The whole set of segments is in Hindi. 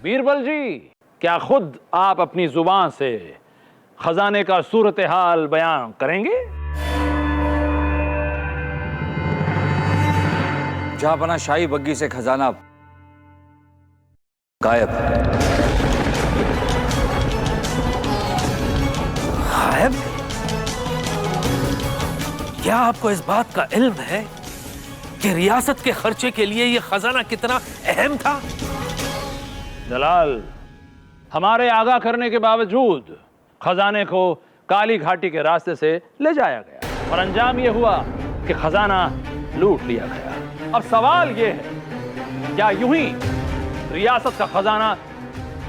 बीरबल जी, क्या खुद आप अपनी जुबान से खजाने का सूरत हाल बयान करेंगे? जहांपना शाही बग्गी से खजाना गायब। गायब? क्या आपको इस बात का इल्म है कि रियासत के खर्चे के लिए यह खजाना कितना अहम था? जलाल, हमारे आगाह करने के बावजूद खजाने को काली घाटी के रास्ते से ले जाया गया और अंजाम यह हुआ कि खजाना लूट लिया गया। अब सवाल यह है, क्या यूं ही रियासत का खजाना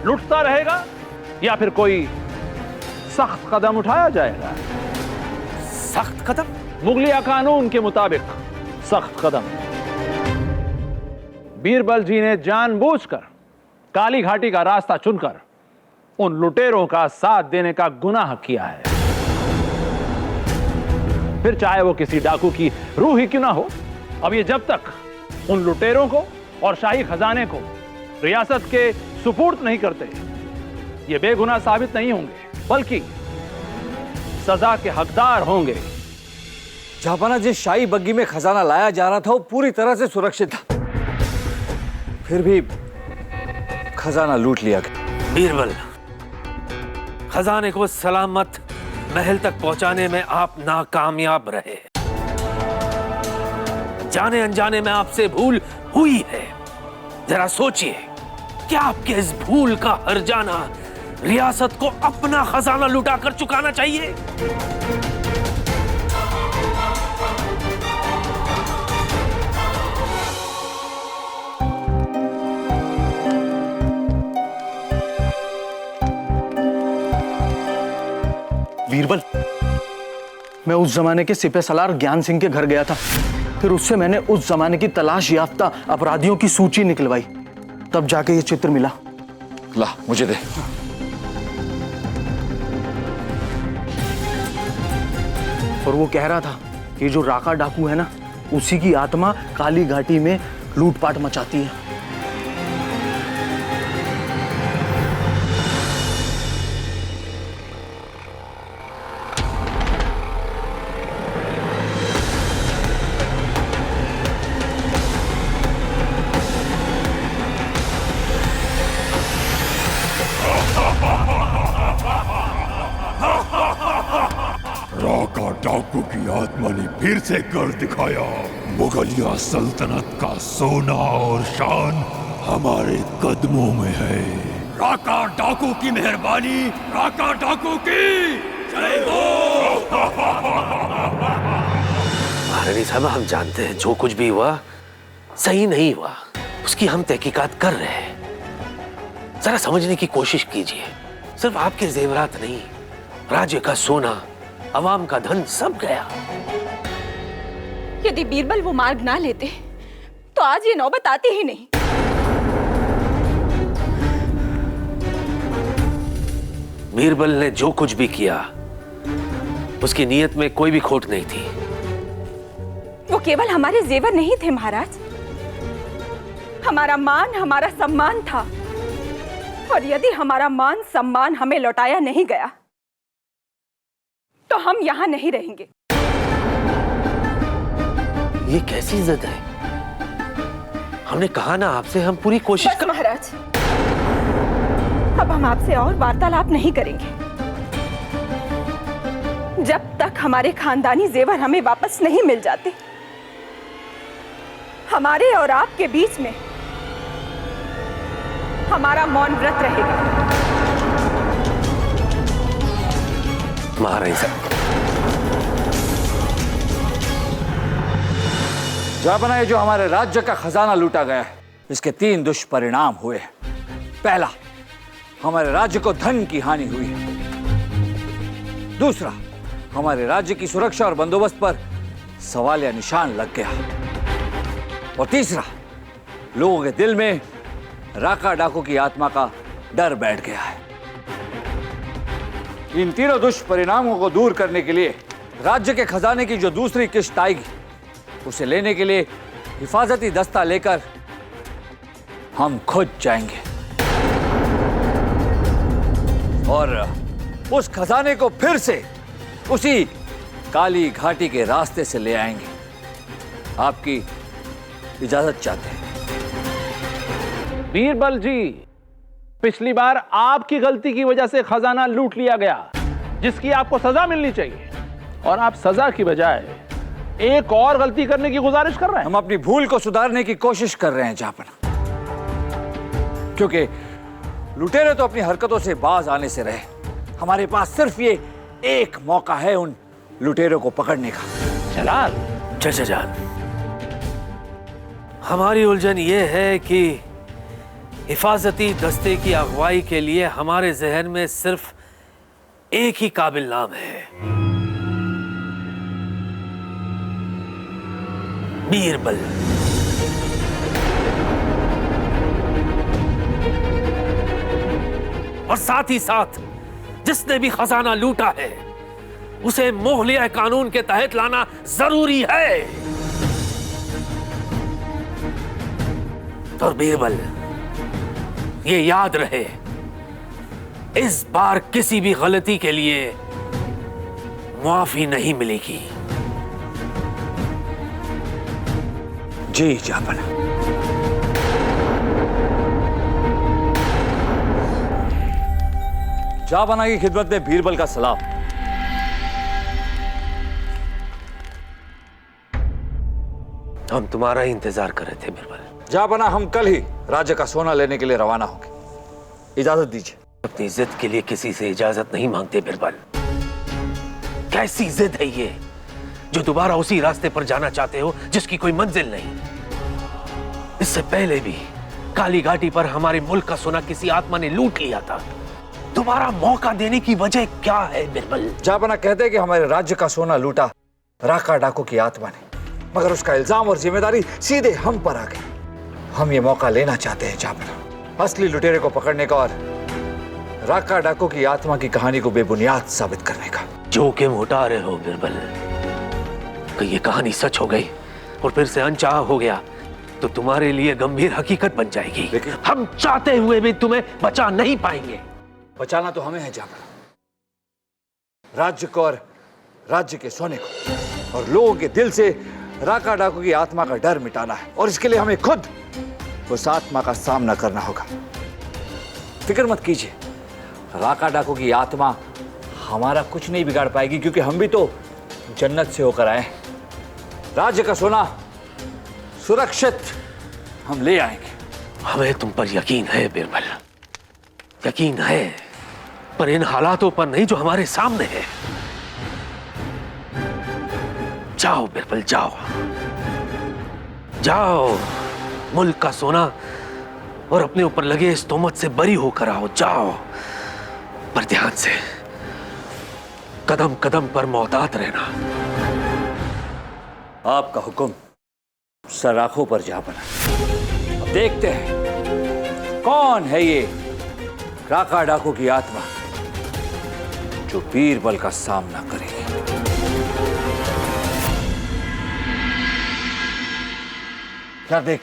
लूटता रहेगा या फिर कोई सख्त कदम उठाया जाएगा? सख्त कदम? मुगलिया कानून के मुताबिक सख्त कदम। बीरबल जी ने जानबूझकर काली घाटी का रास्ता चुनकर उन लुटेरों का साथ देने का गुनाह किया है, फिर चाहे वो किसी डाकू की रूह ही क्यों ना हो। अब ये जब तक उन लुटेरों को और शाही खजाने को रियासत के सुपुर्द नहीं करते, ये बेगुनाह साबित नहीं होंगे, बल्कि सजा के हकदार होंगे। जहांपना जिस शाही बग्गी में खजाना लाया जा रहा था वो पूरी तरह से सुरक्षित था, फिर भी खजाना लूट लिया गया। बीरबल, खजाने को सलामत महल तक पहुंचाने में आप नाकामयाब रहे। जाने अनजाने में आपसे भूल हुई है। जरा सोचिए, क्या आपके इस भूल का हर्जाना रियासत को अपना खजाना लुटाकर चुकाना चाहिए? बीरबल, मैं उस जमाने के सिपह सलार ज्ञान सिंह के घर गया था। फिर उससे मैंने उस जमाने की तलाश याफ्ता अपराधियों की सूची निकलवाई, तब जाके ये चित्र मिला। ला, मुझे दे। और वो कह रहा था कि जो राका डाकू है ना, उसी की आत्मा काली घाटी में लूटपाट मचाती है। राका डाकू की आत्मा ने फिर से कर दिखाया। मुगलिया सल्तनत का सोना और शान हमारे कदमों में है। राका डाकू की मेहरबानी, राका डाकू की जय हो। महारानी साहब, हम जानते हैं जो कुछ भी हुआ सही नहीं हुआ, उसकी हम तहकीकात कर रहे हैं। जरा समझने की कोशिश कीजिए। सिर्फ आपके जेवरात नहीं, राज्य का सोना, अवाम का धन सब गया। यदि बीरबल वो मार्ग ना लेते तो आज ये नौबत आती ही नहीं। बीरबल ने जो कुछ भी किया उसकी नीयत में कोई भी खोट नहीं थी। वो केवल हमारे जेवर नहीं थे महाराज, हमारा मान, हमारा सम्मान था। और यदि हमारा मान सम्मान हमें लौटाया नहीं गया तो हम यहां नहीं रहेंगे। ये कैसी इज्जत है? हमने कहा ना आपसे, हम पूरी कोशिश बस महाराज, अब हम आपसे और वार्तालाप नहीं करेंगे। जब तक हमारे खानदानी जेवर हमें वापस नहीं मिल जाते, हमारे और आपके बीच में हमारा मौन व्रत रहेगा। महारानी साहब, जहांपना ये जो हमारे राज्य का खजाना लूटा गया है, इसके 3 दुष्परिणाम हुए हैं। पहला, हमारे राज्य को धन की हानि हुई है। दूसरा, हमारे राज्य की सुरक्षा और बंदोबस्त पर सवालिया निशान लग गया। और तीसरा, लोगों के दिल में राका डाकू की आत्मा का डर बैठ गया है। इन तीनों दुष्परिणामों को दूर करने के लिए राज्य के खजाने की जो दूसरी किश्त आएगी, उसे लेने के लिए हिफाजती दस्ता लेकर हम खुद जाएंगे। और उस खजाने को फिर से उसी काली घाटी के रास्ते से ले आएंगे। आपकी इजाजत चाहते हैं। बीरबल जी, पिछली बार आपकी गलती की वजह से खजाना लूट लिया गया, जिसकी आपको सजा मिलनी चाहिए, और आप सजा की बजाय एक और गलती करने की गुजारिश कर रहे हैं। हम अपनी भूल को सुधारने की कोशिश कर रहे हैं जहांपना, क्योंकि लुटेरे तो अपनी हरकतों से बाज आने से रहे। हमारे पास सिर्फ ये एक मौका है उन लुटेरों को पकड़ने का। जलाल, चाचा जान, हमारी उलझन ये है कि हिफाजती दस्ते की अगुवाई के लिए हमारे जहन में सिर्फ एक ही काबिल नाम है, बीरबल। और साथ ही साथ जिसने भी खजाना लूटा है उसे मोहलिया कानून के तहत लाना जरूरी है। और बीरबल, ये याद रहे, इस बार किसी भी गलती के लिए माफी नहीं मिलेगी। जी जहांपना। जहांपना की खिदमत में बीरबल का सलाम। हम तुम्हारा ही इंतजार कर रहे थे बीरबल। जहांपना, हम कल ही राज्य का सोना लेने के लिए रवाना होंगे। इजाजत दीजिए। अपनी जिद के लिए किसी से इजाजत नहीं मांगते बीरबल। कैसी जिद है ये जो दोबारा उसी रास्ते पर जाना चाहते हो जिसकी कोई मंजिल नहीं? इससे पहले भी काली घाटी पर हमारे मुल्क का सोना किसी आत्मा ने लूट लिया था। दोबारा मौका देने की वजह क्या है बीरबल? जहांपना, कहते हैं कि हमारे राज्य का सोना लूटा राका डाकू की आत्मा ने, मगर उसका इल्जाम और जिम्मेदारी सीधे हम पर आ गई। हम ये मौका लेना चाहते हैं जहांपना, असली लुटेरे को पकड़ने का और राका डाकू की आत्मा की कहानी को बेबुनियाद साबित करने का। जोखिम उठा रहे हो बीरबल। कि ये कहानी सच हो गई और फिर से अनचाहा हो गया तो तुम्हारे लिए गंभीर हकीकत बन जाएगी। लेकिन हम चाहते हुए भी तुम्हें बचा नहीं पाएंगे। बचाना तो हमें है जहांपना, राज्य को और राज्य के सोने को, और लोगों के दिल से राका डाकू की आत्मा का डर मिटाना है। और इसके लिए हमें खुद उस आत्मा का सामना करना होगा। फिक्र मत कीजिए, राका डाकू की आत्मा हमारा कुछ नहीं बिगाड़ पाएगी, क्योंकि हम भी तो जन्नत से होकर आए हैं। राज्य का सोना सुरक्षित हम ले आएंगे। हमें तुम पर यकीन है बीरबल, यकीन है, पर इन हालातों पर नहीं जो हमारे सामने है। जाओ बीरबल, जाओ जाओ, मुल्क का सोना और अपने ऊपर लगे इस तोहमत से बरी होकर आओ। जाओ, पर ध्यान से, कदम कदम पर मोहतात रहना। आपका हुक्म सराखों पर जहांपना। अब देखते हैं कौन है ये राका डाकू की आत्मा जो बीरबल का सामना करेगी। क्या देख,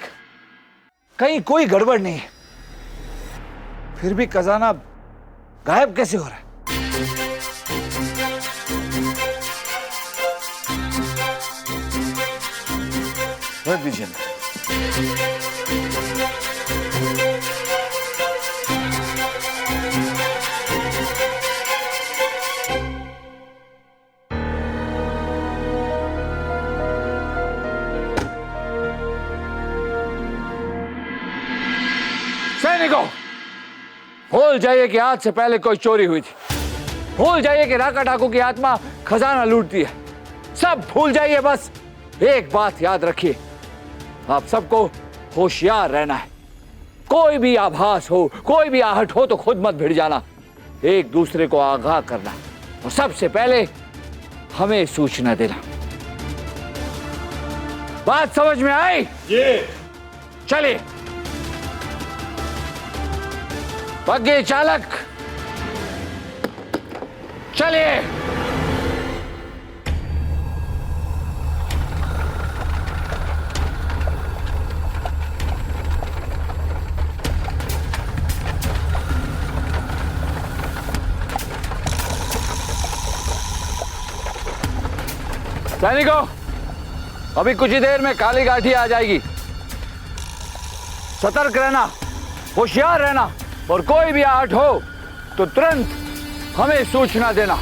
कहीं कोई गड़बड़ नहीं है, फिर भी खजाना गायब कैसे हो रहा है? रख दीजिए अंदर। सैनिकों, भूल जाइए कि आज से पहले कोई चोरी हुई थी। भूल जाइए कि राका डाकू की आत्मा खजाना लूटती है। सब भूल जाइए, बस एक बात याद रखिए, आप सबको होशियार रहना है। कोई भी आभास हो, कोई भी आहट हो तो खुद मत भिड़ जाना, एक दूसरे को आगाह करना और सबसे पहले हमें सूचना देना। बात समझ में आई? जी। चलिए, बग्घी चालक, चलिए। सैनिकों, अभी कुछ ही देर में काली घाटी आ जाएगी। सतर्क रहना, होशियार रहना, और कोई भी आहट हो तो तुरंत हमें सूचना देना।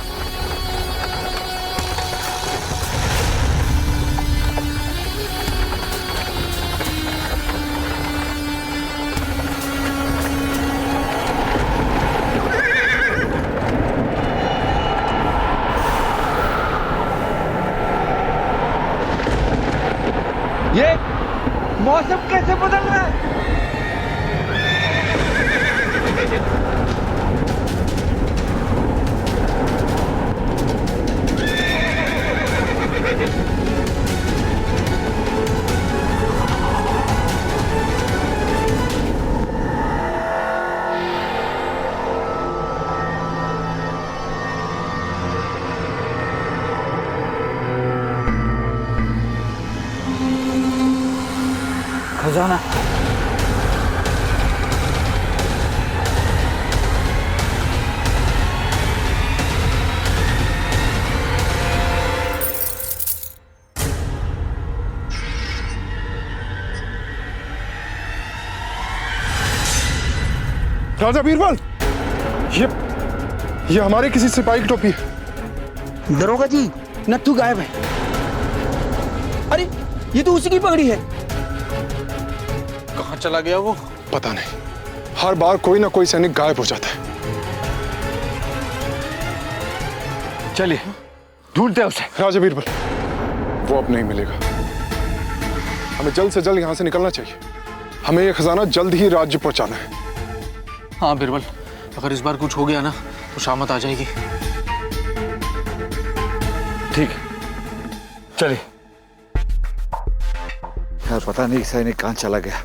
ये मौसम कैसे बदल रहा है? खजाना। राजा बीरबल, ये हमारे किसी सिपाही की टोपी है। दरोगा जी, नत्थू गायब है। अरे ये तो उसी की पगड़ी है। कहाँ चला गया वो? पता नहीं, हर बार कोई ना कोई सैनिक गायब हो जाता है। चलिए ढूंढते हैं उसे। राजा बीरबल, वो अब नहीं मिलेगा। हमें जल्द से जल्द यहाँ से निकलना चाहिए। हमें ये खजाना जल्द ही राज्य पहुंचाना है। हाँ बिरबल, अगर इस बार कुछ हो गया ना तो शामत आ जाएगी। ठीक है, चलिए। यार पता नहीं सैनिक कहाँ चला गया।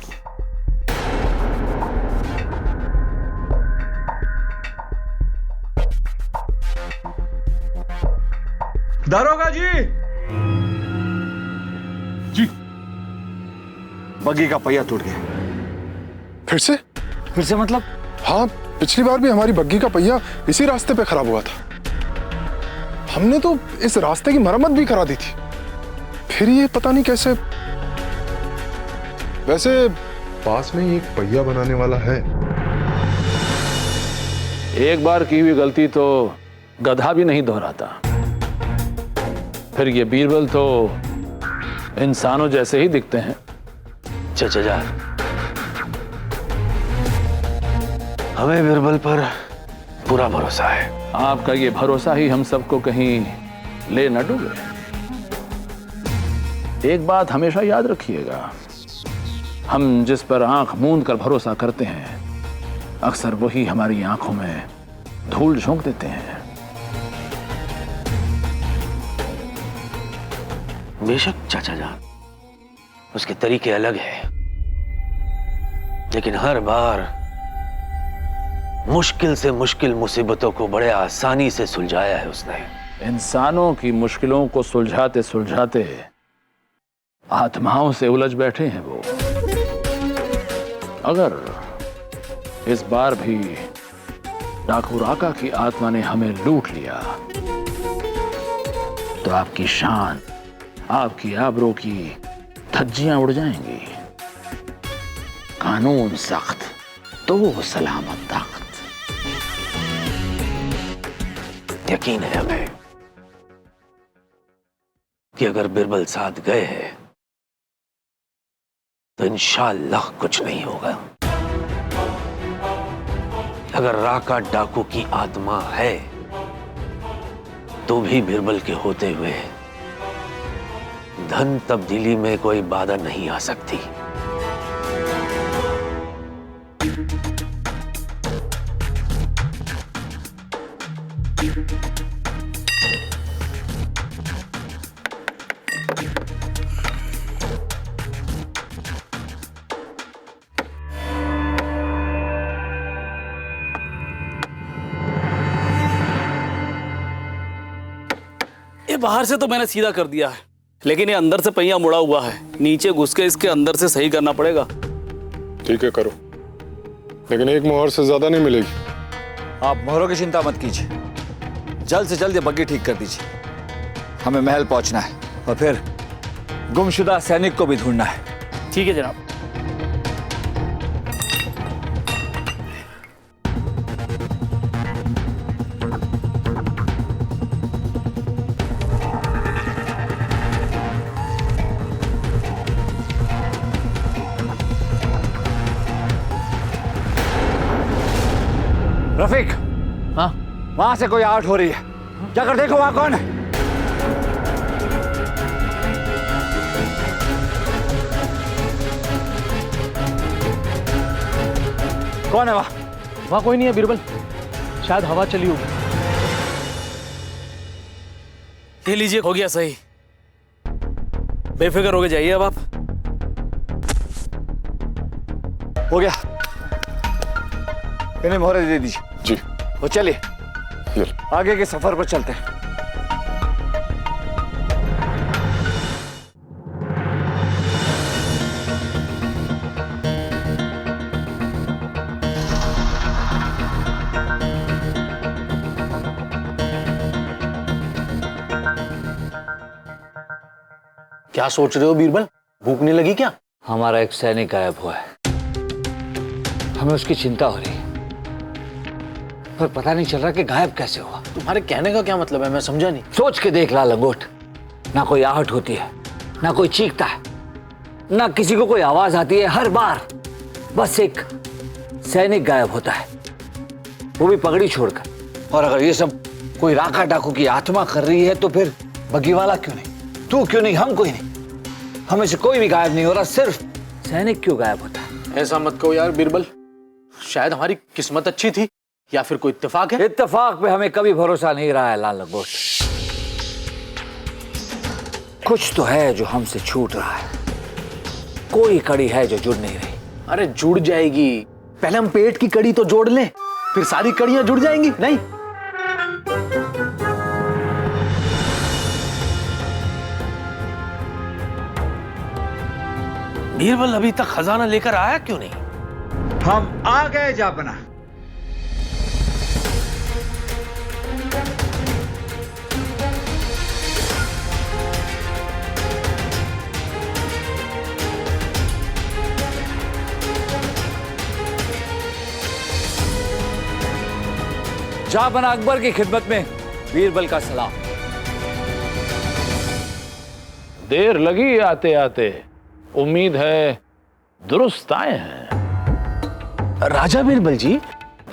दरोगा जी। जी। बग्गी का पहिया टूट गया। फिर से मतलब? हाँ, पिछली बार भी हमारी बग्गी का पहिया इसी रास्ते पे खराब हुआ था। हमने तो इस रास्ते की मरम्मत भी करा दी थी, फिर ये पता नहीं कैसे। वैसे पास में ही एक पहिया बनाने वाला है। एक बार की हुई गलती तो गधा भी नहीं दोहराता। फिर ये बीरबल तो इंसानों जैसे ही दिखते हैं। चाचा, हमें बीरबल पर पूरा भरोसा है। आपका ये भरोसा ही हम सबको कहीं ले न डूबे। एक बात हमेशा याद रखिएगा, हम जिस पर आंख मूंद कर भरोसा करते हैं, अक्सर वही हमारी आंखों में धूल झोंक देते हैं। बेशक चाचा जान, उसके तरीके अलग हैं, लेकिन हर बार मुश्किल से मुश्किल मुसीबतों को बड़े आसानी से सुलझाया है उसने। इंसानों की मुश्किलों को सुलझाते सुलझाते आत्माओं से उलझ बैठे हैं वो। अगर इस बार भी डाकू राका की आत्मा ने हमें लूट लिया तो आपकी शान, आपकी आबरू की धज्जियां उड़ जाएंगी। कानून सख्त तो सलामत ताकत। यकीन है हमें कि अगर बीरबल साथ गए हैं तो इंशाअल्लाह कुछ नहीं होगा। अगर राका डाकू की आत्मा है तो भी बीरबल के होते हुए धन तब्दीली में कोई बाधा नहीं आ सकती। ये बाहर से तो मैंने सीधा कर दिया है, लेकिन ये अंदर से पहिया मुड़ा हुआ है। नीचे घुस के इसके अंदर से सही करना पड़ेगा। ठीक है, करो, लेकिन एक मोहर से ज्यादा नहीं मिलेगी। आप मोहरों की चिंता मत कीजिए, जल्द से जल्द ये बग्गी ठीक कर दीजिए। हमें महल पहुंचना है। और फिर गुमशुदा सैनिक को भी ढूंढना है। ठीक है जनाब। रफीक, हाँ वहां से कोई आवाज हो रही है, जाकर देखो वहां कौन है। कौन है वहां कोई नहीं है बीरबल, शायद हवा चली होगी। ये लीजिए, हो गया सही। बेफिक्र होके जाइए अब आप। हो गया, इन्हें मोहरे दे दीजिए। जी। वो चलिए आगे के सफर पर चलते हैं। क्या सोच रहे हो बीरबल, भूख नहीं लगी क्या? हमारा एक सैनिक गायब हुआ है, हमें उसकी चिंता हो रही है, पर पता नहीं चल रहा कि गायब कैसे हुआ। तुम्हारे कहने का क्या मतलब है, मैं समझा नहीं। सोच के देख ला लंगोट, ना कोई आहट होती है, ना कोई चीखता है, ना किसी को कोई आवाज आती है। हर बार बस एक सैनिक गायब होता है, वो भी पगड़ी छोड़कर। और अगर ये सब कोई राका डाकू की आत्मा कर रही है तो फिर बग्गी वाला क्यों नहीं, तू क्यों नहीं, हम कोई नहीं, हमें से कोई भी गायब नहीं हो रहा, सिर्फ सैनिक क्यों गायब होता है? ऐसा मत कहो यार बीरबल, शायद हमारी किस्मत अच्छी थी या फिर कोई इत्तेफाक है। इत्तेफाक पे हमें कभी भरोसा नहीं रहा है लाल लंगोट। कुछ तो है जो हमसे छूट रहा है, कोई कड़ी है जो जुड़ नहीं रही। अरे जुड़ जाएगी, पहले हम पेट की कड़ी तो जोड़ लें, फिर सारी कड़ियां जुड़ जाएंगी। नहीं बीरबल अभी तक खजाना लेकर आया क्यों नहीं? हम आ गए जापना। जापना अकबर की खिदमत में बीरबल का सलाम। देर लगी आते आते, उम्मीद है दुरुस्त आए हैं। राजा बीरबल जी,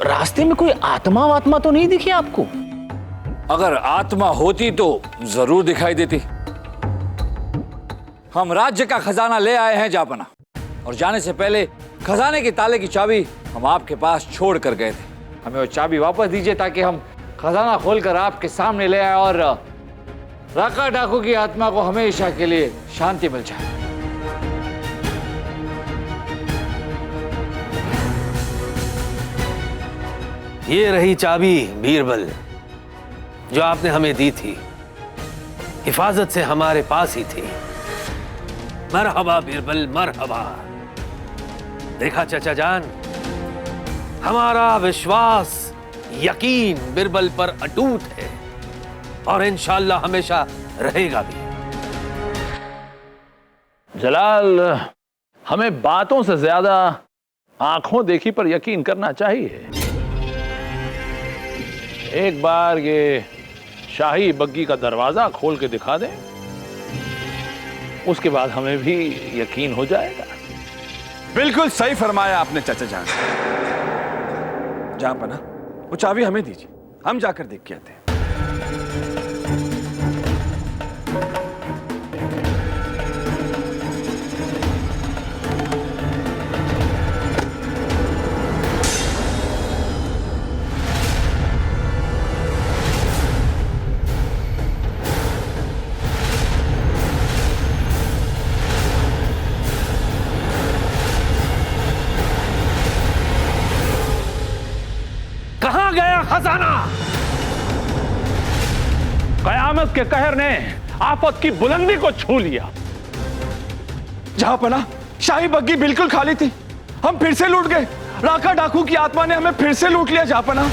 रास्ते में कोई आत्मा वात्मा तो नहीं दिखी आपको? अगर आत्मा होती तो जरूर दिखाई देती। हम राज्य का खजाना ले आए हैं जापना, और जाने से पहले खजाने के ताले की चाबी हम आपके पास छोड़ कर गए थे। हमें वो चाबी वापस दीजिए ताकि हम खजाना खोलकर आपके सामने ले आए और राका डाकू की आत्मा को हमेशा के लिए शांति मिल जाए। ये रही चाबी बीरबल, जो आपने हमें दी थी, हिफाजत से हमारे पास ही थी। मरहबा बीरबल, मरहबा। देखा चाचा जान, हमारा विश्वास यकीन बीरबल पर अटूट है और इंशाअल्लाह हमेशा रहेगा भी। जलाल, हमें बातों से ज्यादा आंखों देखी पर यकीन करना चाहिए। एक बार ये शाही बग्गी का दरवाजा खोल के दिखा दें, उसके बाद हमें भी यकीन हो जाएगा। बिल्कुल सही फरमाया आपने चाचा जान। जापना, वो चाबी हमें दीजिए, हम जाकर देख के आते हैं। कहां गया खजाना? कयामत के कहर ने आफत की बुलंदी को छू लिया। जहापना, शाही बग्गी बिल्कुल खाली थी, हम फिर से लूट गए। राका डाकू की आत्मा ने हमें फिर से लूट लिया जहापना।